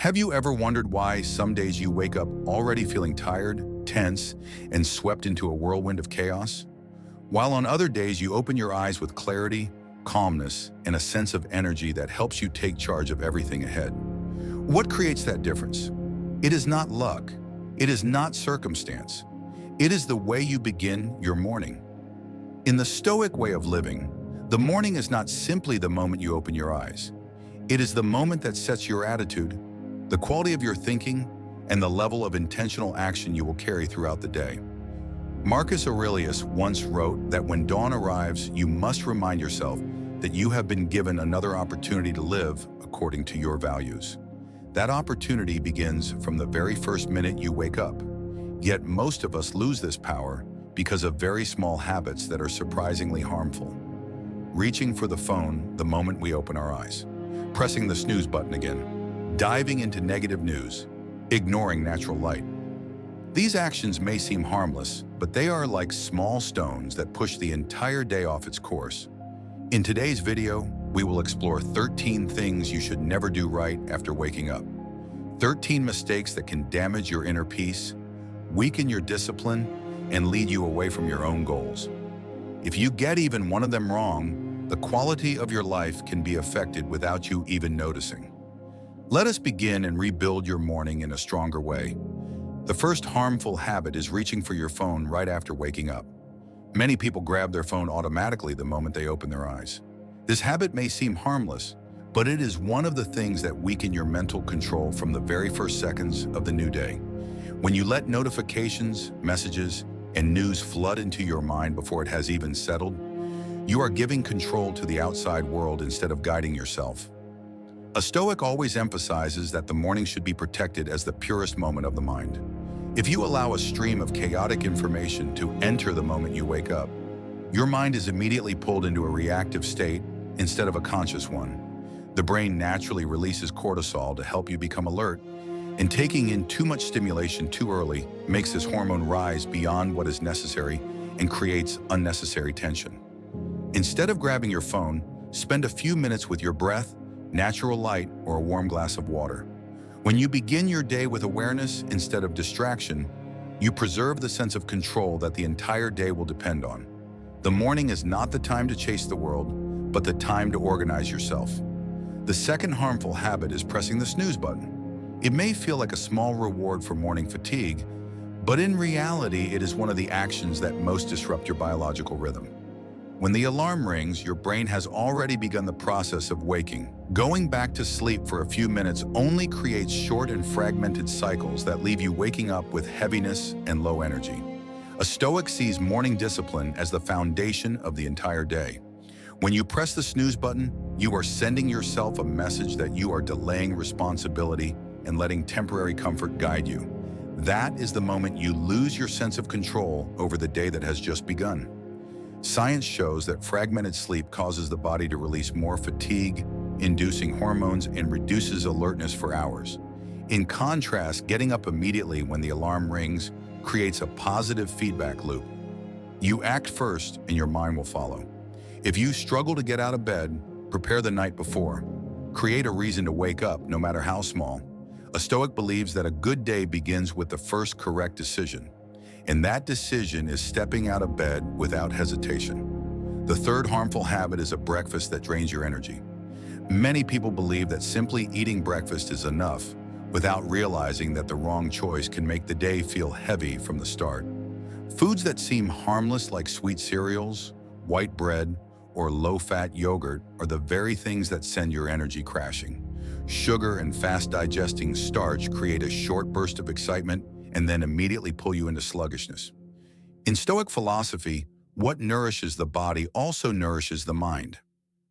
Have you ever wondered why some days you wake up already feeling tired, tense, and swept into a whirlwind of chaos? While on other days you open your eyes with clarity, calmness, and a sense of energy that helps you take charge of everything ahead. What creates that difference? It is not luck. It is not circumstance. It is the way you begin your morning. In the Stoic way of living, the morning is not simply the moment you open your eyes. It is the moment that sets your attitude, the quality of your thinking, and the level of intentional action you will carry throughout the day. Marcus Aurelius once wrote that when dawn arrives, you must remind yourself that you have been given another opportunity to live according to your values. That opportunity begins from the very first minute you wake up. Yet most of us lose this power because of very small habits that are surprisingly harmful. Reaching for the phone the moment we open our eyes, pressing the snooze button again, diving into negative news, ignoring natural light. These actions may seem harmless, but they are like small stones that push the entire day off its course. In today's video, we will explore 13 things you should never do right after waking up. 13 mistakes that can damage your inner peace, weaken your discipline, and lead you away from your own goals. If you get even one of them wrong, the quality of your life can be affected without you even noticing. Let us begin and rebuild your morning in a stronger way. The first harmful habit is reaching for your phone right after waking up. Many people grab their phone automatically the moment they open their eyes. This habit may seem harmless, but it is one of the things that weaken your mental control from the very first seconds of the new day. When you let notifications, messages, and news flood into your mind before it has even settled, you are giving control to the outside world instead of guiding yourself. A Stoic always emphasizes that the morning should be protected as the purest moment of the mind. If you allow a stream of chaotic information to enter the moment you wake up, your mind is immediately pulled into a reactive state instead of a conscious one. The brain naturally releases cortisol to help you become alert, and taking in too much stimulation too early makes this hormone rise beyond what is necessary and creates unnecessary tension. Instead of grabbing your phone, spend a few minutes with your breath, natural light, or a warm glass of water. When you begin your day with awareness instead of distraction, you preserve the sense of control that the entire day will depend on. The morning is not the time to chase the world, but the time to organize yourself. The second harmful habit is pressing the snooze button. It may feel like a small reward for morning fatigue, but in reality, it is one of the actions that most disrupt your biological rhythm. When the alarm rings, your brain has already begun the process of waking. Going back to sleep for a few minutes only creates short and fragmented cycles that leave you waking up with heaviness and low energy. A Stoic sees morning discipline as the foundation of the entire day. When you press the snooze button, you are sending yourself a message that you are delaying responsibility and letting temporary comfort guide you. That is the moment you lose your sense of control over the day that has just begun. Science shows that fragmented sleep causes the body to release more fatigue-inducing hormones and reduces alertness for hours. In contrast, getting up immediately when the alarm rings creates a positive feedback loop. You act first and your mind will follow. If you struggle to get out of bed, prepare the night before. Create a reason to wake up, no matter how small. A Stoic believes that a good day begins with the first correct decision, and that decision is stepping out of bed without hesitation. The third harmful habit is a breakfast that drains your energy. Many people believe that simply eating breakfast is enough, without realizing that the wrong choice can make the day feel heavy from the start. Foods that seem harmless, like sweet cereals, white bread, or low-fat yogurt, are the very things that send your energy crashing. Sugar and fast-digesting starch create a short burst of excitement and then immediately pull you into sluggishness. In Stoic philosophy, what nourishes the body also nourishes the mind.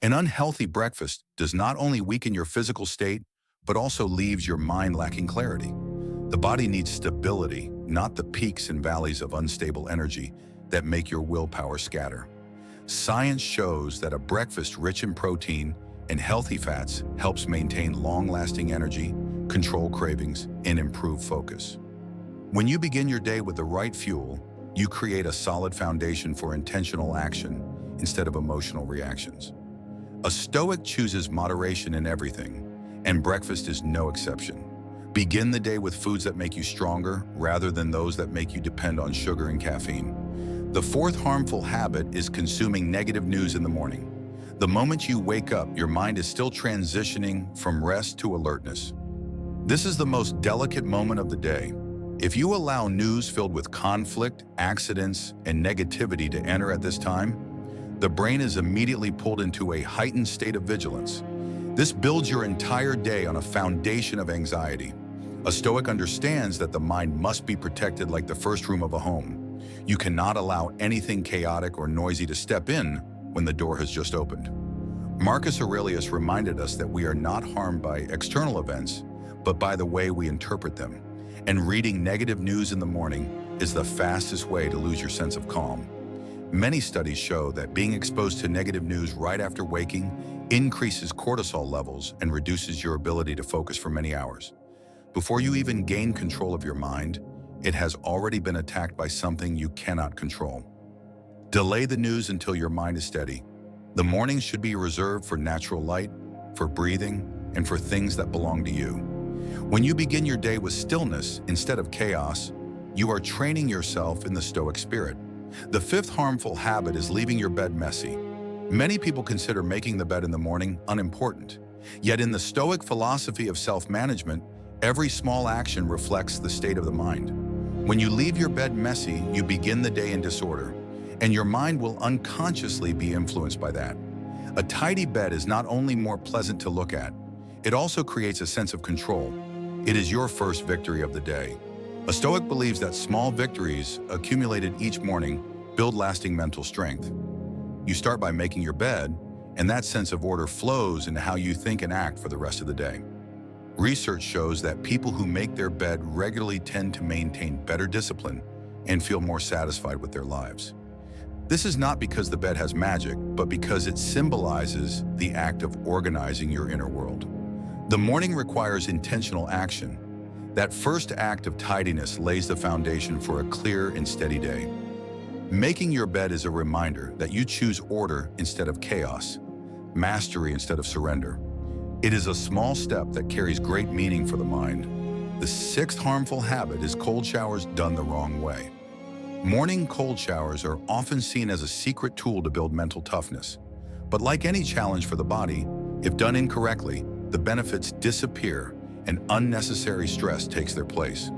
An unhealthy breakfast does not only weaken your physical state, but also leaves your mind lacking clarity. The body needs stability, not the peaks and valleys of unstable energy that make your willpower scatter. Science shows that a breakfast rich in protein and healthy fats helps maintain long-lasting energy, control cravings, and improve focus. When you begin your day with the right fuel, you create a solid foundation for intentional action instead of emotional reactions. A Stoic chooses moderation in everything, and breakfast is no exception. Begin the day with foods that make you stronger rather than those that make you depend on sugar and caffeine. The fourth harmful habit is consuming negative news in the morning. The moment you wake up, your mind is still transitioning from rest to alertness. This is the most delicate moment of the day. If you allow news filled with conflict, accidents, and negativity to enter at this time, the brain is immediately pulled into a heightened state of vigilance. This builds your entire day on a foundation of anxiety. A Stoic understands that the mind must be protected like the first room of a home. You cannot allow anything chaotic or noisy to step in when the door has just opened. Marcus Aurelius reminded us that we are not harmed by external events, but by the way we interpret them. And reading negative news in the morning is the fastest way to lose your sense of calm. Many studies show that being exposed to negative news right after waking increases cortisol levels and reduces your ability to focus for many hours. Before you even gain control of your mind, it has already been attacked by something you cannot control. Delay the news until your mind is steady. The mornings should be reserved for natural light, for breathing, and for things that belong to you. When you begin your day with stillness instead of chaos, you are training yourself in the Stoic spirit. The fifth harmful habit is leaving your bed messy. Many people consider making the bed in the morning unimportant. Yet in the Stoic philosophy of self-management, every small action reflects the state of the mind. When you leave your bed messy, you begin the day in disorder, and your mind will unconsciously be influenced by that. A tidy bed is not only more pleasant to look at, it also creates a sense of control. It is your first victory of the day. A Stoic believes that small victories accumulated each morning build lasting mental strength. You start by making your bed, and that sense of order flows into how you think and act for the rest of the day. Research shows that people who make their bed regularly tend to maintain better discipline and feel more satisfied with their lives. This is not because the bed has magic, but because it symbolizes the act of organizing your inner world. The morning requires intentional action. That first act of tidiness lays the foundation for a clear and steady day. Making your bed is a reminder that you choose order instead of chaos, mastery instead of surrender. It is a small step that carries great meaning for the mind. The sixth harmful habit is cold showers done the wrong way. Morning cold showers are often seen as a secret tool to build mental toughness. But like any challenge for the body, if done incorrectly, the benefits disappear and unnecessary stress takes their place.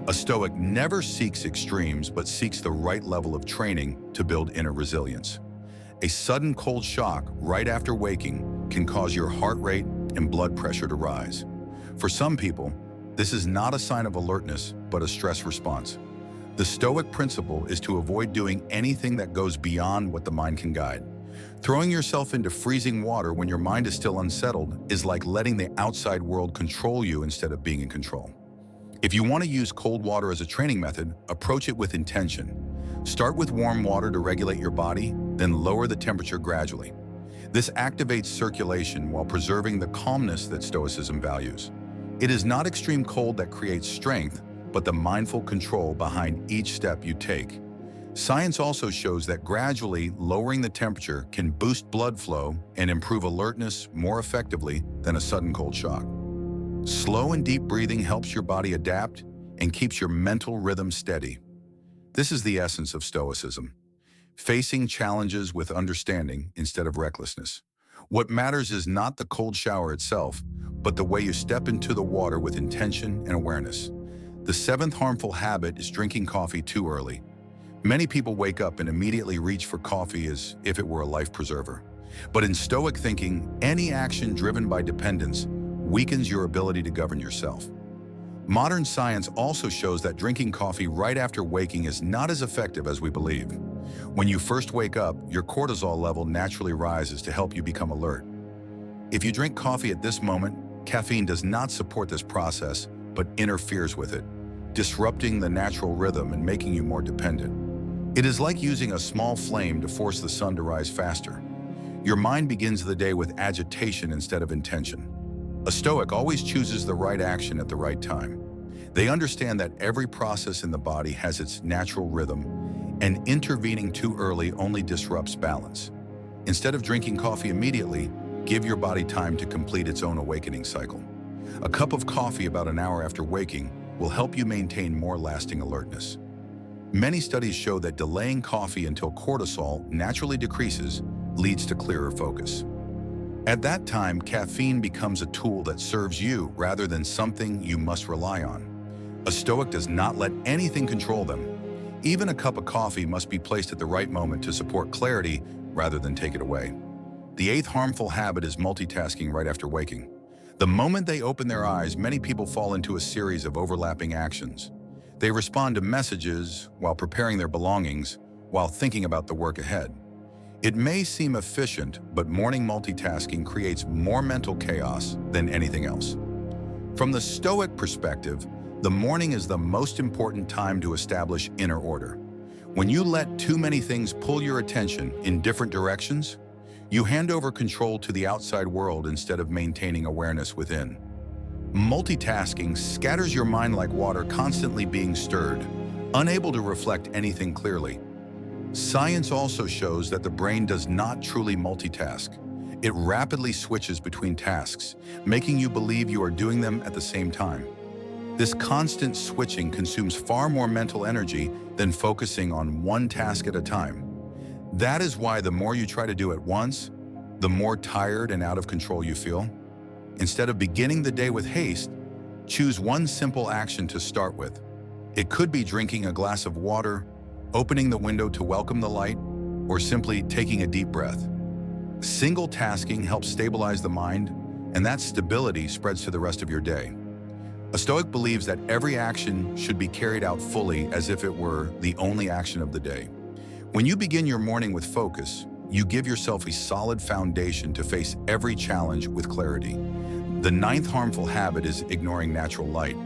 A Stoic never seeks extremes, but seeks the right level of training to build inner resilience. A sudden cold shock right after waking can cause your heart rate and blood pressure to rise. For some people, this is not a sign of alertness, but a stress response. The Stoic principle is to avoid doing anything that goes beyond what the mind can guide. Throwing yourself into freezing water when your mind is still unsettled is like letting the outside world control you instead of being in control. If you want to use cold water as a training method, approach it with intention. Start with warm water to regulate your body, then lower the temperature gradually. This activates circulation while preserving the calmness that Stoicism values. It is not extreme cold that creates strength, but the mindful control behind each step you take. Science also shows that gradually lowering the temperature can boost blood flow and improve alertness more effectively than a sudden cold shock. Slow and deep breathing helps your body adapt and keeps your mental rhythm steady. This is the essence of Stoicism. Facing challenges with understanding instead of recklessness. What matters is not the cold shower itself, but the way you step into the water with intention and awareness. The seventh harmful habit is drinking coffee too early. Many people wake up and immediately reach for coffee as if it were a life preserver. But in Stoic thinking, any action driven by dependence weakens your ability to govern yourself. Modern science also shows that drinking coffee right after waking is not as effective as we believe. When you first wake up, your cortisol level naturally rises to help you become alert. If you drink coffee at this moment, caffeine does not support this process, but interferes with it, disrupting the natural rhythm and making you more dependent. It is like using a small flame to force the sun to rise faster. Your mind begins the day with agitation instead of intention. A Stoic always chooses the right action at the right time. They understand that every process in the body has its natural rhythm, and intervening too early only disrupts balance. Instead of drinking coffee immediately, give your body time to complete its own awakening cycle. A cup of coffee about an hour after waking will help you maintain more lasting alertness. Many studies show that delaying coffee until cortisol naturally decreases leads to clearer focus. At that time, caffeine becomes a tool that serves you rather than something you must rely on. A Stoic does not let anything control them. Even a cup of coffee must be placed at the right moment to support clarity rather than take it away. The eighth harmful habit is multitasking right after waking. The moment they open their eyes, many people fall into a series of overlapping actions. They respond to messages while preparing their belongings, while thinking about the work ahead. It may seem efficient, but morning multitasking creates more mental chaos than anything else. From the Stoic perspective, the morning is the most important time to establish inner order. When you let too many things pull your attention in different directions, you hand over control to the outside world instead of maintaining awareness within. Multitasking scatters your mind like water constantly being stirred, unable to reflect anything clearly. Science also shows that the brain does not truly multitask. It rapidly switches between tasks, making you believe you are doing them at the same time. This constant switching consumes far more mental energy than focusing on one task at a time. That is why the more you try to do at once, the more tired and out of control you feel. Instead of beginning the day with haste, choose one simple action to start with. It could be drinking a glass of water, opening the window to welcome the light, or simply taking a deep breath. Single tasking helps stabilize the mind, and that stability spreads to the rest of your day. A Stoic believes that every action should be carried out fully as if it were the only action of the day. When you begin your morning with focus, you give yourself a solid foundation to face every challenge with clarity. The ninth harmful habit is ignoring natural light.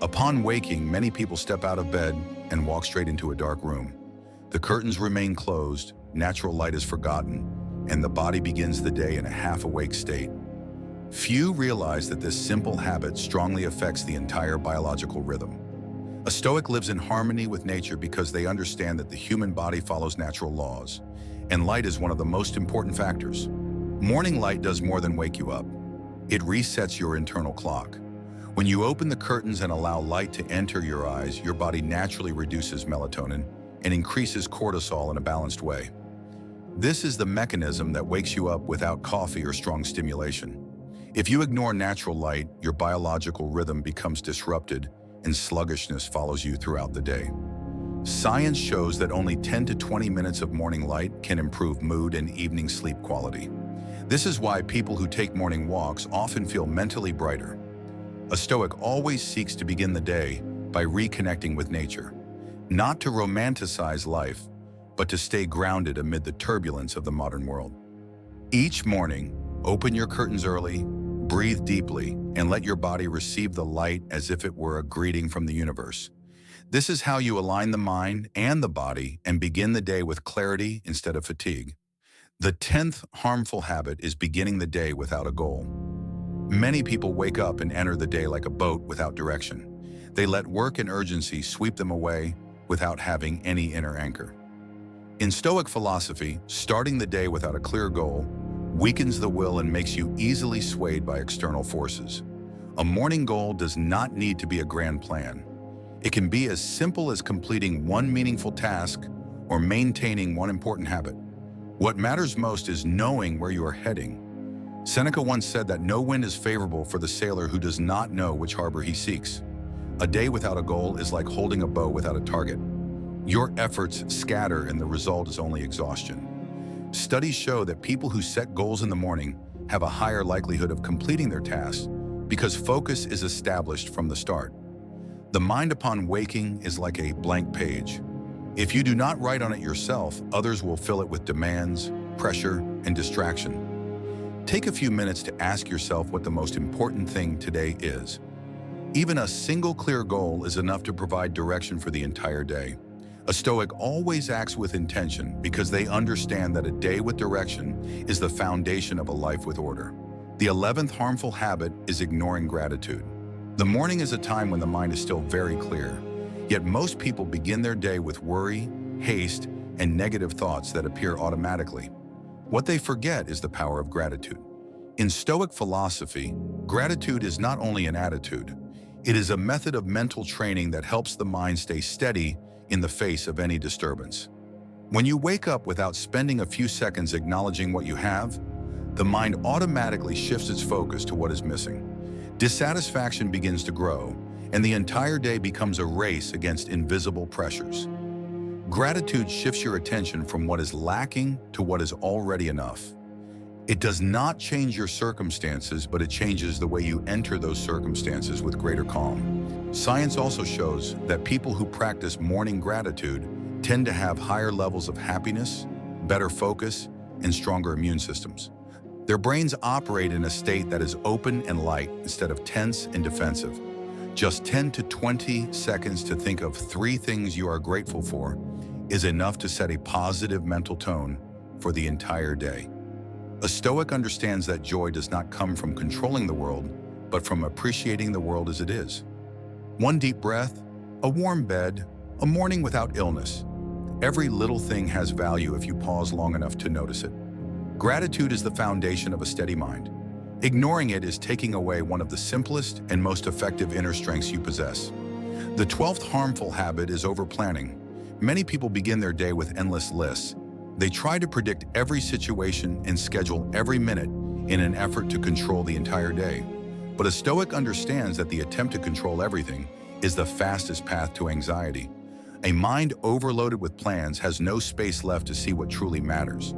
Upon waking, many people step out of bed and walk straight into a dark room. The curtains remain closed, natural light is forgotten, and the body begins the day in a half-awake state. Few realize that this simple habit strongly affects the entire biological rhythm. A Stoic lives in harmony with nature because they understand that the human body follows natural laws, and light is one of the most important factors. Morning light does more than wake you up. It resets your internal clock. When you open the curtains and allow light to enter your eyes, your body naturally reduces melatonin and increases cortisol in a balanced way. This is the mechanism that wakes you up without coffee or strong stimulation. If you ignore natural light, your biological rhythm becomes disrupted and sluggishness follows you throughout the day. Science shows that only 10 to 20 minutes of morning light can improve mood and evening sleep quality. This is why people who take morning walks often feel mentally brighter. A Stoic always seeks to begin the day by reconnecting with nature, not to romanticize life, but to stay grounded amid the turbulence of the modern world. Each morning, open your curtains early, breathe deeply, and let your body receive the light as if it were a greeting from the universe. This is how you align the mind and the body and begin the day with clarity instead of fatigue. The 10th harmful habit is beginning the day without a goal. Many people wake up and enter the day like a boat without direction. They let work and urgency sweep them away without having any inner anchor. In Stoic philosophy, starting the day without a clear goal weakens the will and makes you easily swayed by external forces. A morning goal does not need to be a grand plan. It can be as simple as completing one meaningful task or maintaining one important habit. What matters most is knowing where you are heading. Seneca once said that no wind is favorable for the sailor who does not know which harbor he seeks. A day without a goal is like holding a bow without a target. Your efforts scatter and the result is only exhaustion. Studies show that people who set goals in the morning have a higher likelihood of completing their tasks because focus is established from the start. The mind upon waking is like a blank page. If you do not write on it yourself, others will fill it with demands, pressure, and distraction. Take a few minutes to ask yourself what the most important thing today is. Even a single clear goal is enough to provide direction for the entire day. A Stoic always acts with intention because they understand that a day with direction is the foundation of a life with order. The 11th harmful habit is ignoring gratitude. The morning is a time when the mind is still very clear, yet most people begin their day with worry, haste, and negative thoughts that appear automatically. What they forget is the power of gratitude. In Stoic philosophy, gratitude is not only an attitude, it is a method of mental training that helps the mind stay steady in the face of any disturbance. When you wake up without spending a few seconds acknowledging what you have, the mind automatically shifts its focus to what is missing. Dissatisfaction begins to grow, and the entire day becomes a race against invisible pressures. Gratitude shifts your attention from what is lacking to what is already enough. It does not change your circumstances, but it changes the way you enter those circumstances with greater calm. Science also shows that people who practice morning gratitude tend to have higher levels of happiness, better focus, and stronger immune systems. Their brains operate in a state that is open and light instead of tense and defensive. Just 10 to 20 seconds to think of 3 things you are grateful for is enough to set a positive mental tone for the entire day. A Stoic understands that joy does not come from controlling the world, but from appreciating the world as it is. One deep breath, a warm bed, a morning without illness. Every little thing has value if you pause long enough to notice it. Gratitude is the foundation of a steady mind. Ignoring it is taking away one of the simplest and most effective inner strengths you possess. The 12th harmful habit is overplanning. Many people begin their day with endless lists. They try to predict every situation and schedule every minute in an effort to control the entire day. But a Stoic understands that the attempt to control everything is the fastest path to anxiety. A mind overloaded with plans has no space left to see what truly matters.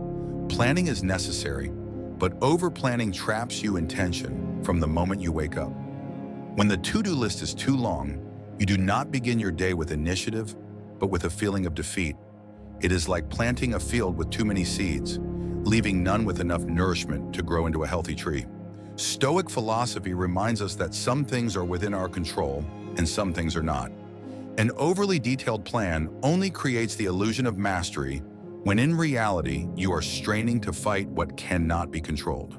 Planning is necessary, but overplanning traps you in tension from the moment you wake up. When the to-do list is too long, you do not begin your day with initiative, but with a feeling of defeat. It is like planting a field with too many seeds, leaving none with enough nourishment to grow into a healthy tree. Stoic philosophy reminds us that some things are within our control and some things are not. An overly detailed plan only creates the illusion of mastery when in reality you are straining to fight what cannot be controlled.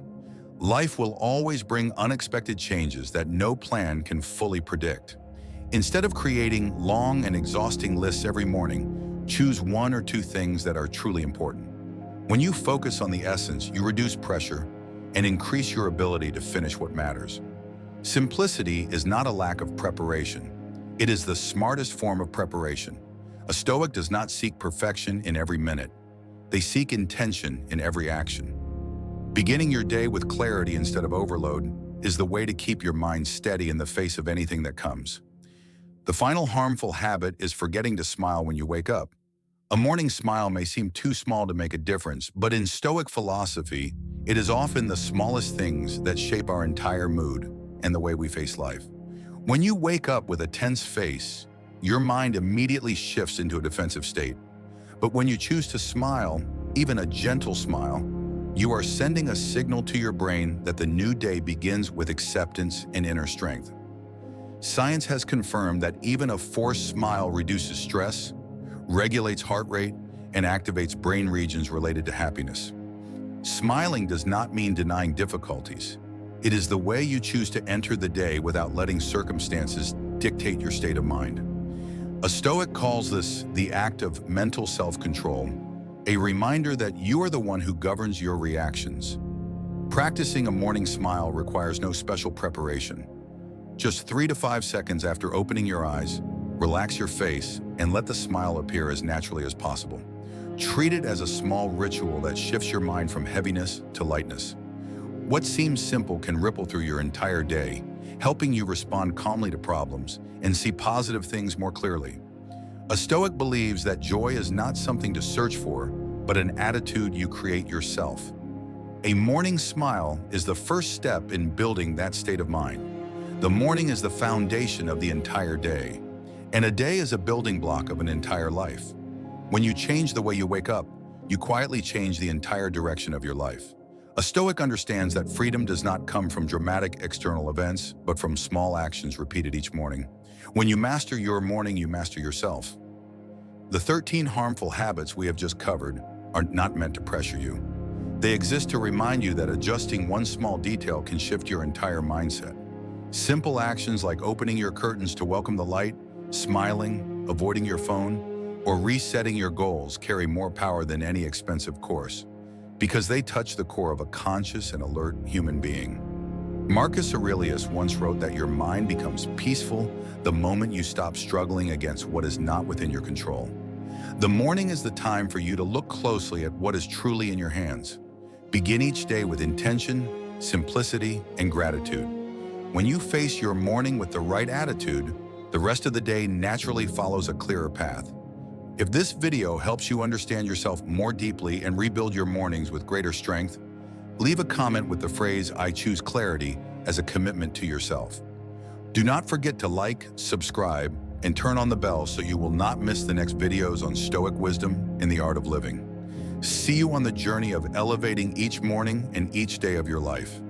Life will always bring unexpected changes that no plan can fully predict. Instead of creating long and exhausting lists every morning, choose 1 or 2 things that are truly important. When you focus on the essence, you reduce pressure and increase your ability to finish what matters. Simplicity is not a lack of preparation. It is the smartest form of preparation. A Stoic does not seek perfection in every minute. They seek intention in every action. Beginning your day with clarity instead of overload is the way to keep your mind steady in the face of anything that comes. The final harmful habit is forgetting to smile when you wake up. A morning smile may seem too small to make a difference, but in Stoic philosophy, it is often the smallest things that shape our entire mood and the way we face life. When you wake up with a tense face, your mind immediately shifts into a defensive state. But when you choose to smile, even a gentle smile, you are sending a signal to your brain that the new day begins with acceptance and inner strength. Science has confirmed that even a forced smile reduces stress, regulates heart rate, and activates brain regions related to happiness. Smiling does not mean denying difficulties. It is the way you choose to enter the day without letting circumstances dictate your state of mind. A Stoic calls this the act of mental self-control, a reminder that you are the one who governs your reactions. Practicing a morning smile requires no special preparation. Just 3 to 5 seconds after opening your eyes, relax your face and let the smile appear as naturally as possible. Treat it as a small ritual that shifts your mind from heaviness to lightness. What seems simple can ripple through your entire day, helping you respond calmly to problems and see positive things more clearly. A Stoic believes that joy is not something to search for, but an attitude you create yourself. A morning smile is the first step in building that state of mind. The morning is the foundation of the entire day, and a day is a building block of an entire life. When you change the way you wake up, you quietly change the entire direction of your life. A Stoic understands that freedom does not come from dramatic external events, but from small actions repeated each morning. When you master your morning, you master yourself. The 13 harmful habits we have just covered are not meant to pressure you. They exist to remind you that adjusting one small detail can shift your entire mindset. Simple actions like opening your curtains to welcome the light, smiling, avoiding your phone, or resetting your goals carry more power than any expensive course. because they touch the core of a conscious and alert human being. Marcus Aurelius once wrote that your mind becomes peaceful the moment you stop struggling against what is not within your control. The morning is the time for you to look closely at what is truly in your hands. Begin each day with intention, simplicity, and gratitude. When you face your morning with the right attitude, the rest of the day naturally follows a clearer path. If this video helps you understand yourself more deeply and rebuild your mornings with greater strength, leave a comment with the phrase, "I choose clarity," as a commitment to yourself. Do not forget to like, subscribe, and turn on the bell so you will not miss the next videos on Stoic wisdom and the art of living. See you on the journey of elevating each morning and each day of your life.